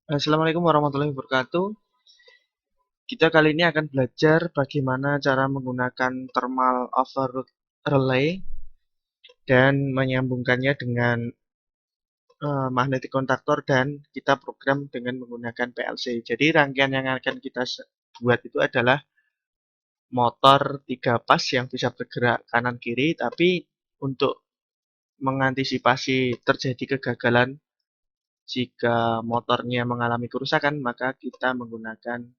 Assalamualaikum warahmatullahi wabarakatuh. Kita kali ini akan belajar bagaimana cara menggunakan thermal overload relay dan menyambungkannya dengan magnetic contactor dan kita program dengan menggunakan PLC. Jadi rangkaian yang akan kita buat itu adalah motor 3 pas yang bisa bergerak kanan kiri, tapi untuk mengantisipasi terjadi kegagalan jika motornya mengalami kerusakan, maka kita menggunakan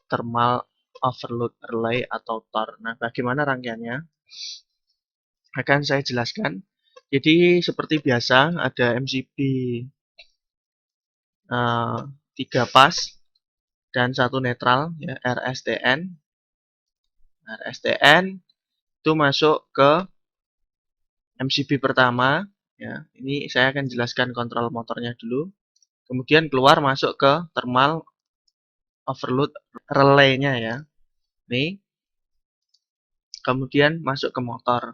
thermal overload relay atau TOR. Nah, bagaimana rangkaiannya? Akan saya jelaskan. Jadi seperti biasa ada MCB 3 pas dan satu netral ya RSTN. RSTN itu masuk ke MCB pertama ya. Ini saya akan jelaskan kontrol motornya dulu. Kemudian keluar masuk ke thermal overload relay-nya ya. Nih. Kemudian masuk ke motor.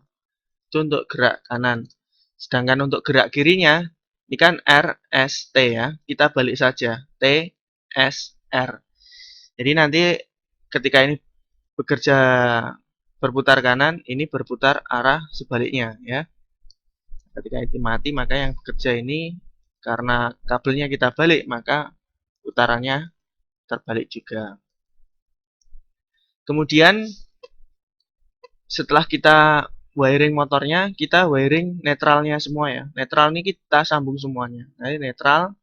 Itu untuk gerak kanan. Sedangkan untuk gerak kirinya, ini kan R, S, T ya. Kita balik saja. T, S, R. Jadi nanti ketika ini bekerja berputar kanan, ini berputar arah sebaliknya ya. Ketika ini mati, maka yang bekerja ini karena kabelnya kita balik, maka putarannya terbalik juga. Kemudian setelah kita wiring motornya, kita wiring netralnya semua ya. Netral ini kita sambung semuanya. Nah, ini netral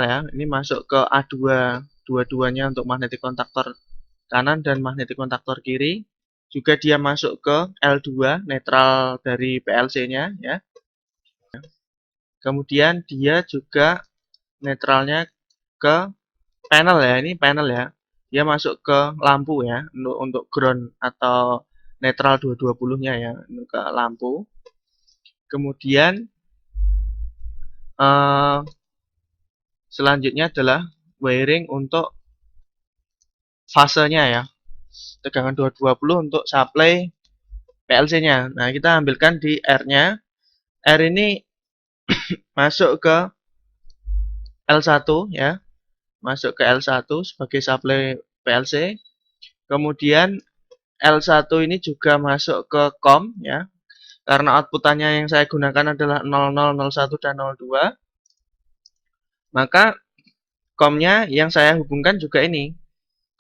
ya. Ini masuk ke A2, dua-duanya untuk magnetic contactor kanan dan magnetic contactor kiri. Juga dia masuk ke L2, netral dari PLC-nya ya. Kemudian dia juga netralnya ke panel ya. Ini panel ya. Dia masuk ke lampu ya, untuk ground atau netral 220-nya ya, ke lampu. Kemudian selanjutnya adalah wiring untuk fasenya ya. Tegangan 220 untuk supply PLC-nya. Nah, kita ambilkan di R-nya. R ini masuk ke L1 ya. Masuk ke L1 sebagai supply PLC. Kemudian L1 ini juga masuk ke COM ya. Karena outputannya yang saya gunakan adalah 00, 01, dan 02. Maka COM-nya yang saya hubungkan juga ini.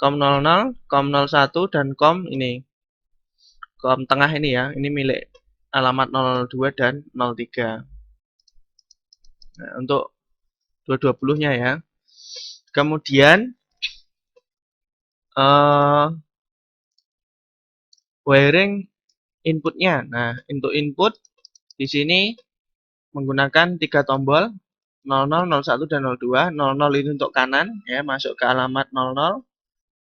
COM 00, COM 01, dan COM ini. COM tengah ini ya. Ini milik alamat 02 dan 03. Nah, untuk 220-nya ya. Kemudian wiring inputnya. Nah, untuk input di sini menggunakan 3 tombol 00, 01, dan 02. 00 ini untuk kanan ya, masuk ke alamat 00.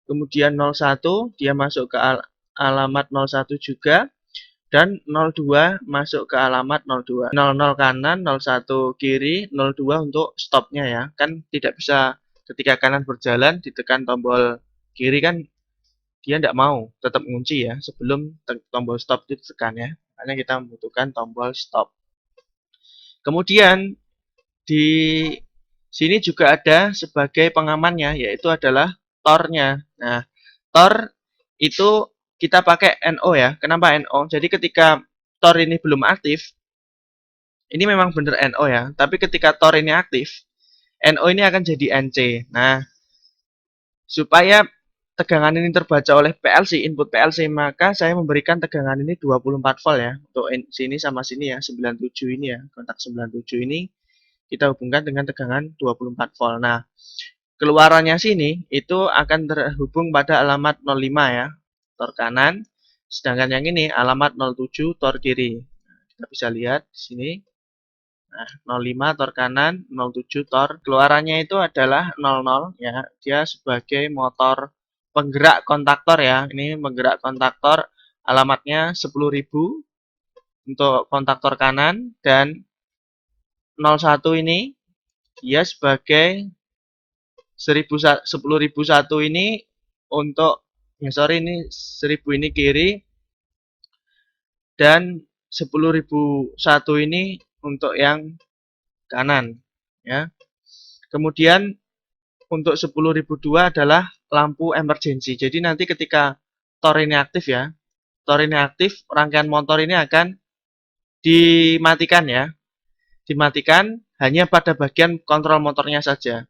Kemudian 01 dia masuk ke alamat 01 juga. Dan 02 masuk ke alamat 02. 00 kanan, 01 kiri, 02 untuk stopnya ya. Kan tidak bisa ketika kanan berjalan ditekan tombol kiri kan dia tidak mau, tetap mengunci ya sebelum tombol stop itu ditekan ya. Makanya kita membutuhkan tombol stop. Kemudian di sini juga ada sebagai pengamannya, yaitu adalah tornya. Nah, tor itu kita pakai NO ya. Kenapa NO? Jadi ketika tor ini belum aktif, ini memang benar NO ya. Tapi ketika tor ini aktif, NO ini akan jadi NC. Nah, supaya tegangan ini terbaca oleh PLC, input PLC, maka saya memberikan tegangan ini 24 volt ya. Untuk sini sama sini ya, 97 ini ya. Kontak 97 ini kita hubungkan dengan tegangan 24 volt. Nah, keluarannya sini itu akan terhubung pada alamat 05 ya, tor kanan. Sedangkan yang ini alamat 07 tor kiri. Nah, kita bisa lihat di sini. Nah, 05 tor kanan, 07 tor. Keluarannya itu adalah 00 ya. Dia sebagai motor penggerak kontaktor ya. Ini penggerak kontaktor, alamatnya 10.000 untuk kontaktor kanan, dan 01 ini dia sebagai 10.001 ini untuk ini 1000 ini kiri, dan 10.001 ini untuk yang kanan ya. Kemudian untuk 10.002 adalah lampu emergency. Jadi nanti ketika tor ini aktif ya, tor ini aktif, rangkaian motor ini akan dimatikan ya. Dimatikan hanya pada bagian kontrol motornya saja.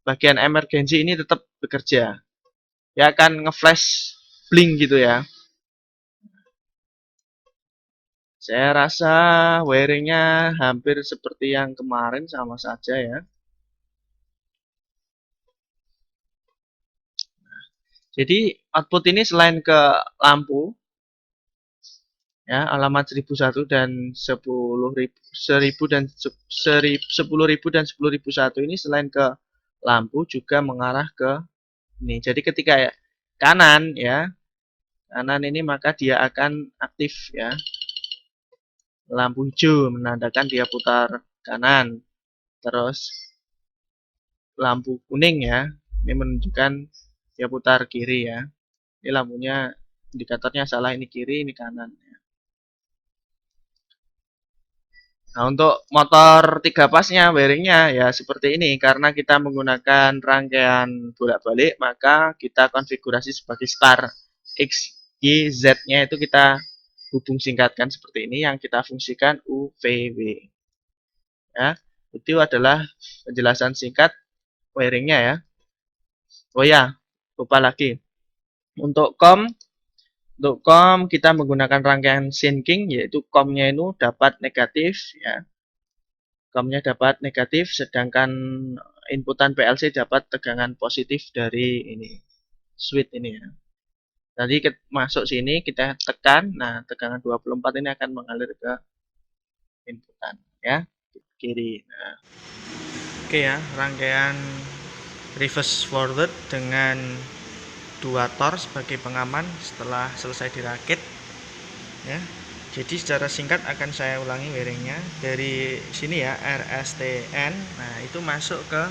Bagian emergency ini tetap bekerja. Ya akan nge-flash blink gitu ya. Saya rasa wiringnya hampir seperti yang kemarin, sama saja ya. Jadi output ini selain ke lampu ya, alamat 1001 dan 10.000 dan 10.000 dan 10.001 ini selain ke lampu juga mengarah ke ini. Jadi ketika ya, kanan ya, kanan ini maka dia akan aktif ya. Lampu hijau menandakan dia putar kanan. Terus lampu kuning ya, ini menunjukkan dia putar kiri ya. Ini lampunya indikatornya salah, ini kiri, ini kanan. Nah, untuk motor 3 pasnya wiringnya ya seperti ini. Karena kita menggunakan rangkaian bolak-balik, maka kita konfigurasi sebagai star. X, Y, Z-nya itu kita hubung singkatkan seperti ini, yang kita fungsikan UVW. Ya, itu adalah penjelasan singkat wiringnya ya. Oh ya, lupa lagi. Untuk COM kita menggunakan rangkaian syncing, yaitu COM-nya itu dapat negatif ya. COM-nya dapat negatif, sedangkan inputan PLC dapat tegangan positif dari ini switch ini ya. Nanti masuk sini kita tekan, nah tegangan 24 ini akan mengalir ke inputan ya, kiri. Nah, oke ya, rangkaian reverse forward dengan 2 tor sebagai pengaman setelah selesai dirakit ya. Jadi secara singkat akan saya ulangi wiringnya dari sini ya, RSTN. Nah, itu masuk ke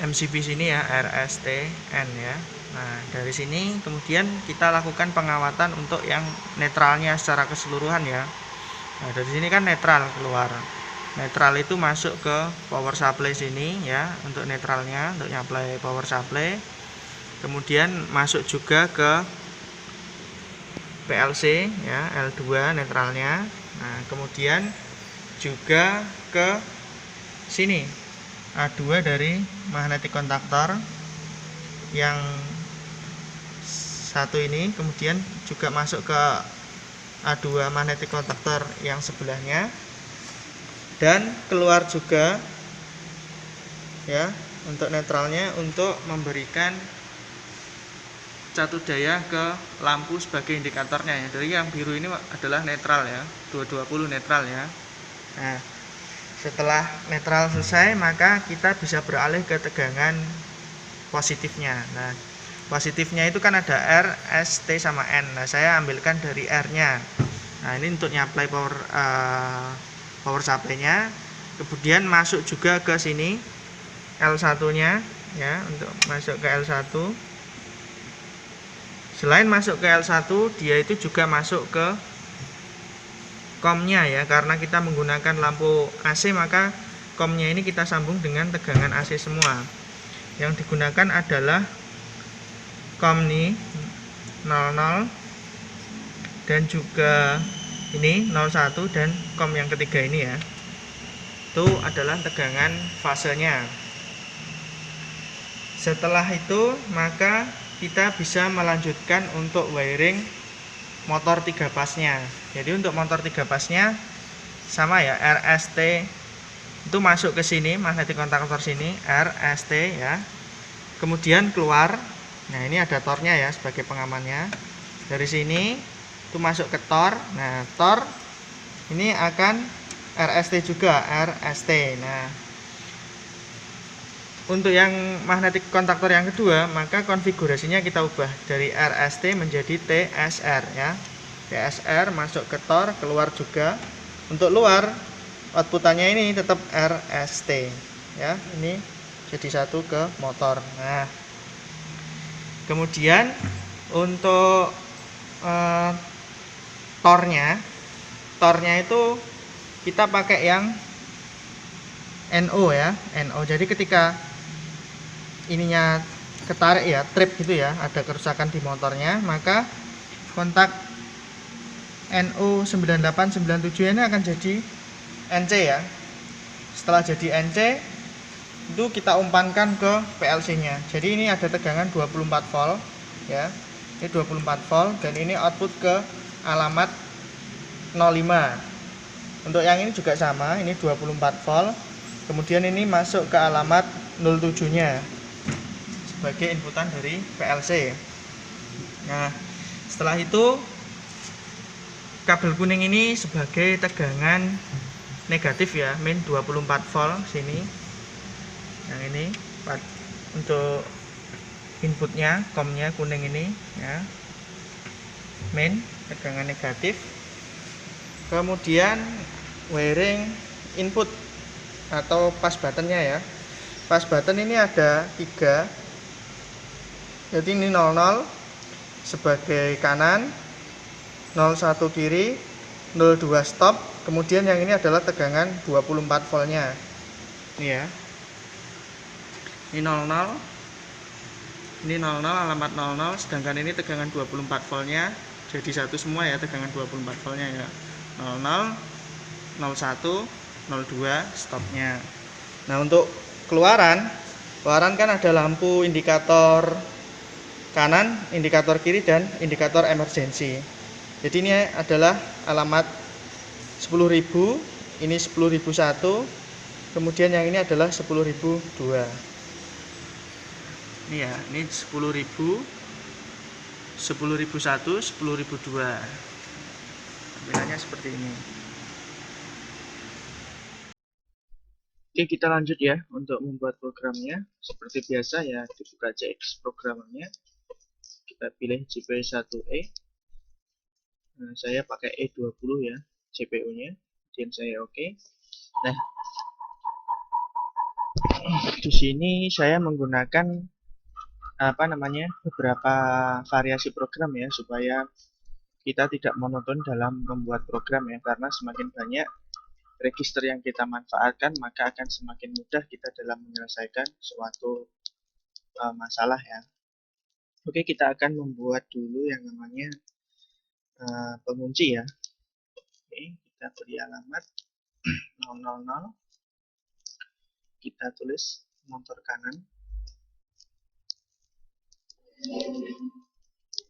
MCB sini ya, RSTN ya. Nah, dari sini kemudian kita lakukan pengawatan untuk yang netralnya secara keseluruhan ya. Nah, dari sini kan netral keluar. Netral itu masuk ke power supply sini ya, untuk netralnya, untuk nyuplai power supply. Kemudian masuk juga ke PLC ya, L2 netralnya. Nah, kemudian juga ke sini A2 dari magnetic kontaktor yang satu ini, kemudian juga masuk ke A2 magnetic kontaktor yang sebelahnya, dan keluar juga ya untuk netralnya, untuk memberikan satu daya ke lampu sebagai indikatornya ya. Dari yang biru ini adalah netral ya, 220 netral ya. Nah, setelah netral selesai, maka kita bisa beralih ke tegangan positifnya. Nah, positifnya itu kan ada R, S, T sama N. Nah, saya ambilkan dari R-nya. Nah, ini untuk nyuplai power supply-nya. Kemudian masuk juga ke sini L1-nya ya, untuk masuk ke L1. Selain masuk ke L1, dia itu juga masuk ke COM-nya ya, karena kita menggunakan lampu AC, maka COM-nya ini kita sambung dengan tegangan AC semua. Yang digunakan adalah COM ini 00 dan juga ini 01, dan COM yang ketiga ini ya, itu adalah tegangan fasenya. Setelah itu maka kita bisa melanjutkan untuk wiring motor 3 pasnya. Jadi untuk motor 3 pasnya sama ya, RST itu masuk ke sini, magnetic kontaktor sini, RST ya. Kemudian keluar. Nah, ini ada tornya ya sebagai pengamannya. Dari sini itu masuk ke tor. Nah, tor ini akan RST juga, RST. Nah, untuk yang magnetic kontaktor yang kedua, maka konfigurasinya kita ubah dari RST menjadi TSR ya. TSR masuk ke tor, keluar juga. Untuk luar, outputannya ini tetap RST ya. Ini jadi satu ke motor. Nah, kemudian untuk tornya tornya itu kita pakai yang NO ya, NO. Jadi ketika ininya ketarik ya, trip gitu ya, ada kerusakan di motornya, maka kontak NO9897 ini akan jadi NC ya. Setelah jadi NC, itu kita umpankan ke PLC-nya. Jadi ini ada tegangan 24 volt ya. Ini 24 volt dan ini output ke alamat 05. Untuk yang ini juga sama, ini 24 volt. Kemudian ini masuk ke alamat 07-nya sebagai inputan dari PLC. Nah, setelah itu kabel kuning ini sebagai tegangan negatif ya, min 24 volt sini. Yang ini untuk inputnya, komnya kuning ini ya, min tegangan negatif. Kemudian wiring input atau pas buttonnya ya. Pas button ini ada 3. Jadi ini 00 sebagai kanan, 01 kiri, 02 stop. Kemudian yang ini adalah tegangan 24 voltnya. Ini ya. Ini 00. Ini 00 alamat 00, sedangkan ini tegangan 24 voltnya. Jadi satu semua ya, tegangan 24 voltnya ya. 00, 01, 02 stopnya. Nah, untuk keluaran kan ada lampu indikator kanan, indikator kiri, dan indikator emergensi. Jadi ini adalah alamat 10.000, ini 10.001, kemudian yang ini adalah 10.002. Ini ya, ini 10.000, 10.001, 10.002. Tampilannya seperti ini. Oke, kita lanjut ya untuk membuat programnya. Seperti biasa ya, dibuka CX programnya. Kita pilih JP1E. Nah, saya pakai E20 ya, CPU-nya. Kemudian saya oke. Nah, di sini saya menggunakan beberapa variasi program ya, supaya kita tidak monoton dalam membuat program ya, karena semakin banyak register yang kita manfaatkan, maka akan semakin mudah kita dalam menyelesaikan suatu masalah ya. Oke, kita akan membuat dulu yang namanya pengunci ya. Oke, kita beri alamat 000, kita tulis motor kanan.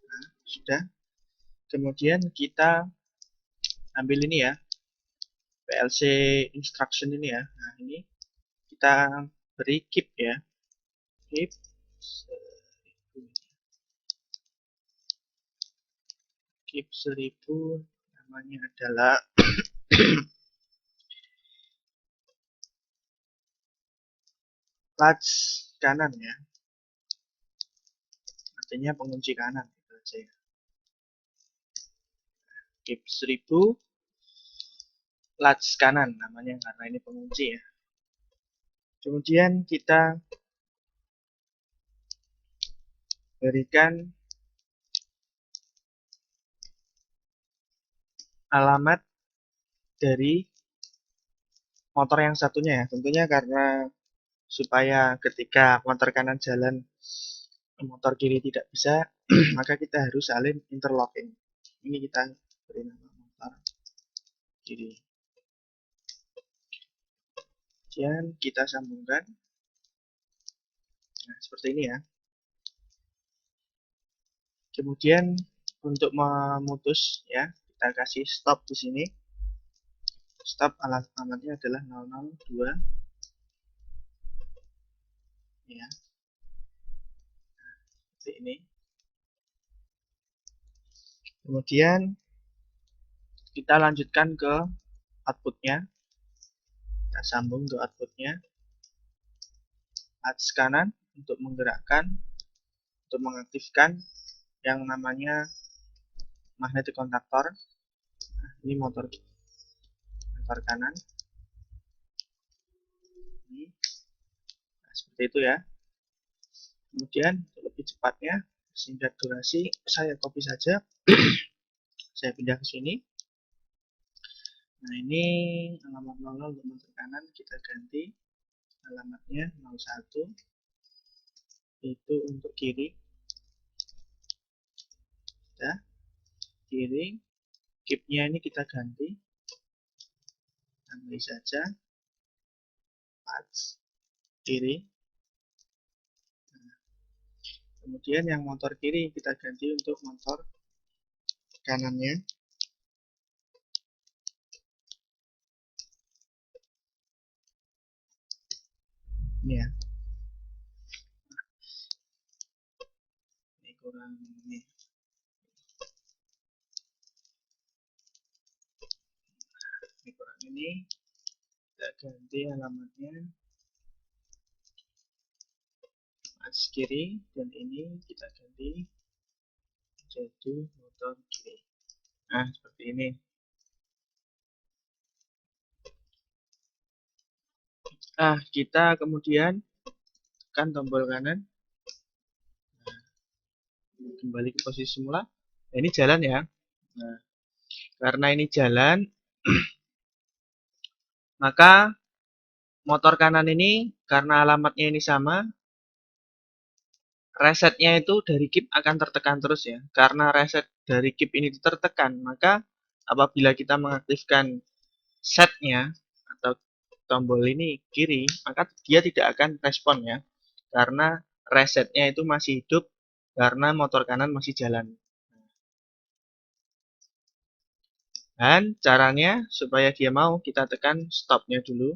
Nah, sudah. Kemudian kita ambil ini ya, PLC instruction ini ya. Nah, ini kita beri keep ya. Keep 1000, namanya adalah latch kanan ya, artinya pengunci kanan gitu aja ya. Keep 1000 latch kanan namanya, karena ini pengunci ya. Kemudian kita berikan alamat dari motor yang satunya ya, tentunya karena supaya ketika motor kanan jalan, motor kiri tidak bisa, maka kita harus salin interlocking. Ini kita beri nama motor kiri. Kemudian kita sambungkan. Nah, seperti ini ya. Kemudian untuk memutus ya, kita kasih stop di sini. Stop alamatnya adalah 002 ya. Seperti ini. Kemudian kita lanjutkan ke outputnya. Kita sambung ke outputnya. Latch kanan untuk menggerakkan, untuk mengaktifkan yang namanya magnetic kontaktor. Nah, ini motor kanan. Ini. Nah, seperti itu ya. Kemudian untuk lebih cepatnya, singkat durasi, saya copy saja. Saya pindah ke sini. Nah, ini alamat 00 untuk motor kanan kita ganti alamatnya 01, itu untuk kiri. Ya, kiri, keep-nya ini kita ganti, ambil saja path kiri. Nah, kemudian yang motor kiri kita ganti untuk motor kanannya. Ini ya, ini kurang ini. Ini kurang ini, kita ganti alamatnya path kiri, dan ini kita ganti jadi motor kiri. Nah, seperti ini. Nah, kita kemudian tekan tombol kanan. Nah, kembali ke posisi semula. Nah, ini jalan ya. Nah, karena ini jalan, maka motor kanan ini karena alamatnya ini sama, resetnya itu dari keep akan tertekan terus ya. Karena reset dari keep ini tertekan, maka apabila kita mengaktifkan setnya atau tombol ini kiri, maka dia tidak akan respon ya. Karena resetnya itu masih hidup karena motor kanan masih jalan. Dan caranya supaya dia mau, kita tekan stopnya dulu.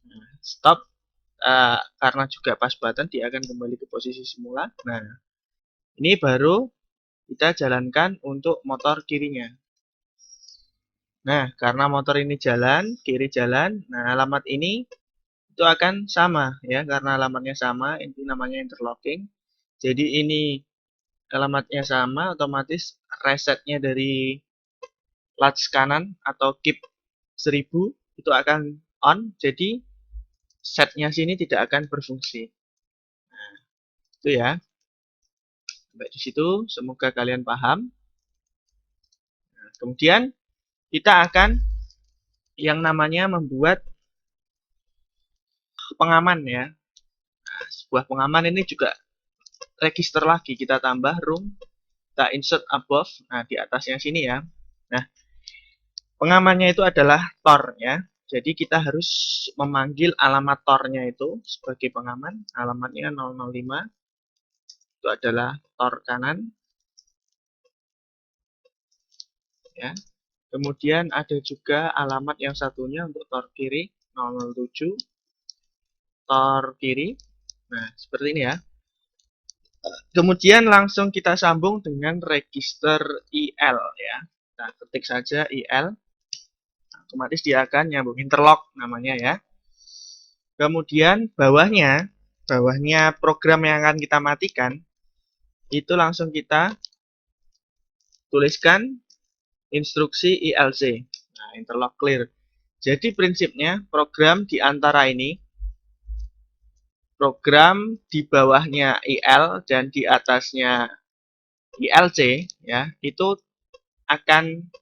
Nah, stop, karena juga pas button dia akan kembali ke posisi semula. Nah, ini baru kita jalankan untuk motor kirinya. Nah, karena motor ini jalan, kiri jalan, nah alamat ini itu akan sama ya, karena alamatnya sama, ini namanya interlocking. Jadi ini alamatnya sama, otomatis resetnya dari latch kanan atau keep 1000 itu akan on, jadi setnya sini tidak akan berfungsi. Nah, itu ya. Sampai di situ, semoga kalian paham. Nah, kemudian kita akan yang namanya membuat pengaman ya. Nah, sebuah pengaman ini juga register lagi, kita tambah room, kita insert above, nah di atasnya sini ya. Nah, pengamannya itu adalah tor ya. Jadi kita harus memanggil alamat tornya itu sebagai pengaman. Alamatnya 005, itu adalah tor kanan ya. Kemudian ada juga alamat yang satunya untuk tor kiri 007, tor kiri. Nah, seperti ini ya. Kemudian langsung kita sambung dengan register IL ya. Nah, ketik saja IL. Otomatis dia akan nyambung interlock namanya ya. Kemudian bawahnya program yang akan kita matikan itu langsung kita tuliskan instruksi ILC. Nah, interlock clear. Jadi prinsipnya program di antara ini, program di bawahnya IL dan di atasnya ILC ya, itu akan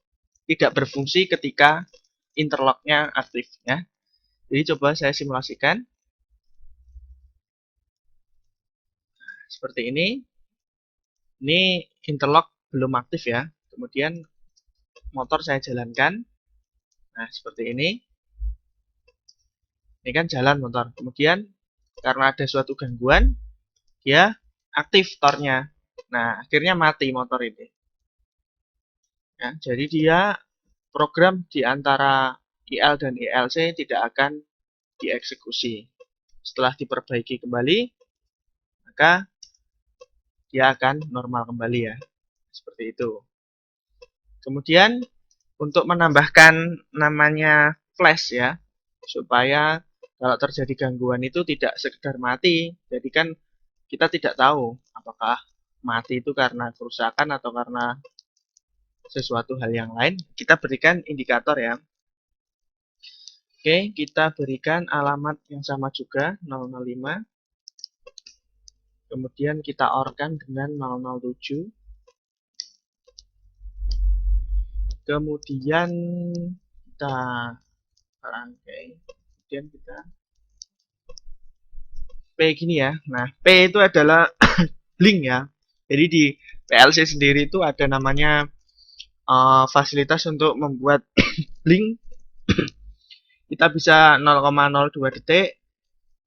tidak berfungsi ketika interlocknya aktif ya. Jadi coba saya simulasikan. Seperti ini. Ini interlock belum aktif ya. Kemudian motor saya jalankan. Nah, seperti ini. Ini kan jalan motor. Kemudian karena ada suatu gangguan, dia aktif tornya. Nah, akhirnya mati motor ini. Ya, jadi dia program di antara IL dan ILC tidak akan dieksekusi. Setelah diperbaiki kembali, maka dia akan normal kembali ya. Seperti itu. Kemudian untuk menambahkan namanya flash ya, supaya kalau terjadi gangguan itu tidak sekedar mati. Jadi kan kita tidak tahu apakah mati itu karena kerusakan atau karena sesuatu hal yang lain. Kita berikan indikator ya. Oke, kita berikan alamat yang sama juga 005. Kemudian kita OR-kan dengan 007. Kemudian kita rangkai, kemudian kita P gini ya. Nah, P itu adalah link ya. Jadi di PLC sendiri itu ada namanya fasilitas untuk membuat link. Kita bisa 0,02 detik,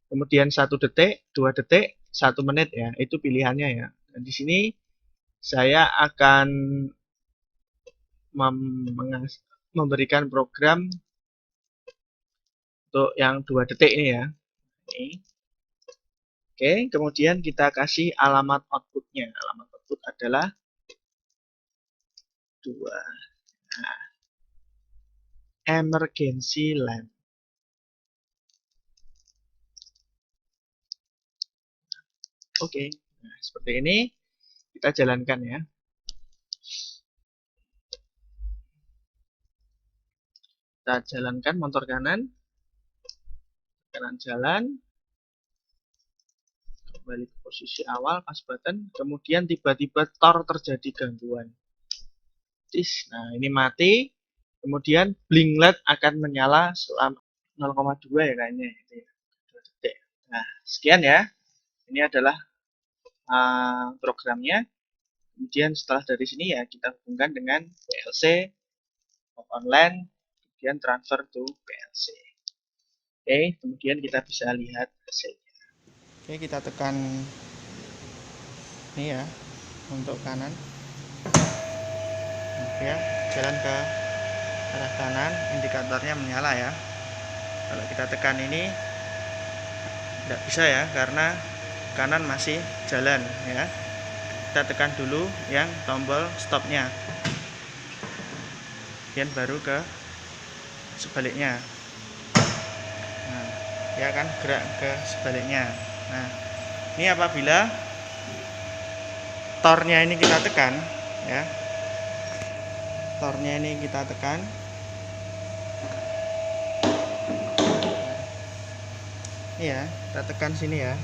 kemudian 1 detik, 2 detik, 1 menit ya. Itu pilihannya ya. Dan di sini saya akan memberikan program untuk yang 2 detik ini ya. Ini. Oke, kemudian kita kasih alamat outputnya. Alamat output adalah 2. Nah, emergency lamp. Oke, nah, seperti ini kita jalankan ya. Kita jalankan motor kanan jalan, kembali ke posisi awal, pas button, kemudian tiba-tiba tor terjadi gangguan. Nah, ini mati, kemudian blink LED akan menyala selama 0,2 ya kayaknya. Nah, sekian ya. Ini adalah programnya. Kemudian setelah dari sini ya kita hubungkan dengan PLC, online, kemudian transfer to PLC. Oke, kemudian kita bisa lihat hasilnya. Oke, kita tekan ini ya untuk kanan. Oke, ya, jalan ke arah kanan, indikatornya menyala ya. Kalau kita tekan ini tidak bisa ya, karena kanan masih jalan ya. Kita tekan dulu yang tombol stopnya, kemudian baru ke sebaliknya. Nah, dia akan gerak ke sebaliknya. Nah, ini apabila tornya ini kita tekan ya, tornya ini kita tekan, iya, kita tekan sini ya,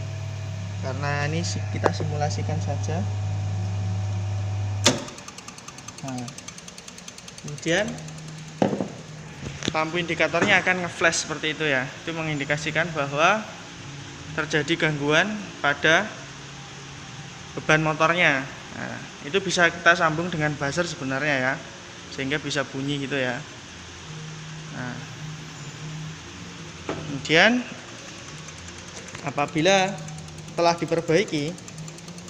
karena ini kita simulasikan saja. Nah, kemudian lampu indikatornya akan nge-flash seperti itu ya. Itu mengindikasikan bahwa terjadi gangguan pada beban motornya. Nah, itu bisa kita sambung dengan buzzer sebenarnya ya, sehingga bisa bunyi gitu ya. Nah, kemudian apabila telah diperbaiki,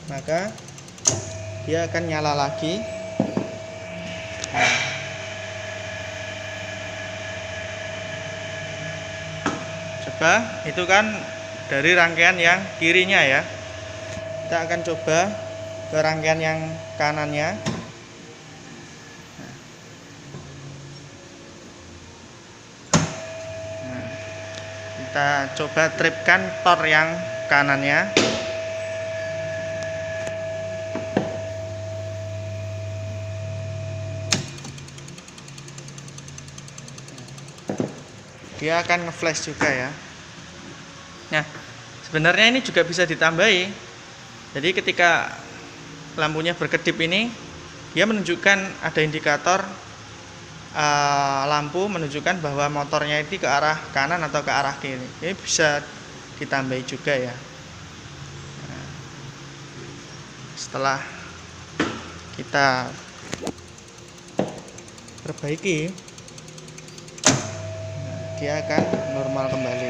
maka dia akan nyala lagi. Nah, coba itu kan dari rangkaian yang kirinya ya. Kita akan coba ke rangkaian yang kanannya. Nah, kita coba tripkan tor yang kanannya. Dia akan nge-flash juga ya. Nah, sebenarnya ini juga bisa ditambahi. Jadi ketika lampunya berkedip ini, dia menunjukkan ada indikator lampu menunjukkan bahwa motornya itu ke arah kanan atau ke arah kiri. Ini bisa ditambahi juga ya. Nah, setelah kita perbaiki, dia akan normal kembali.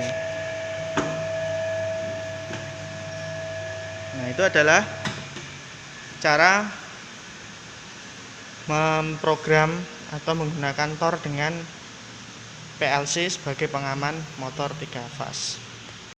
Nah, itu adalah cara memprogram atau menggunakan tor dengan PLC sebagai pengaman motor 3 fase.